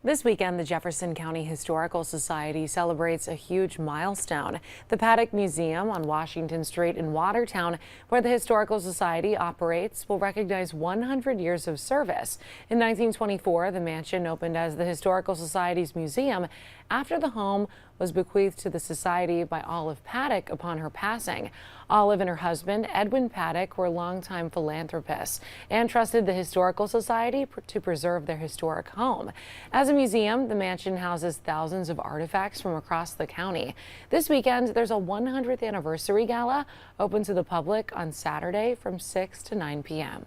This weekend, the Jefferson County Historical Society celebrates a huge milestone. The Paddock Museum on Washington Street in Watertown, where the Historical Society operates, will recognize 100 years of service. In 1924, the mansion opened as the Historical Society's museum after the home was bequeathed to the Society by Olive Paddock upon her passing. Olive and her husband, Edwin Paddock, were longtime philanthropists and trusted the Historical Society to preserve their historic home. As a museum, the mansion houses thousands of artifacts from across the county. This weekend, there's a 100th anniversary gala open to the public on Saturday from 6 to 9 p.m.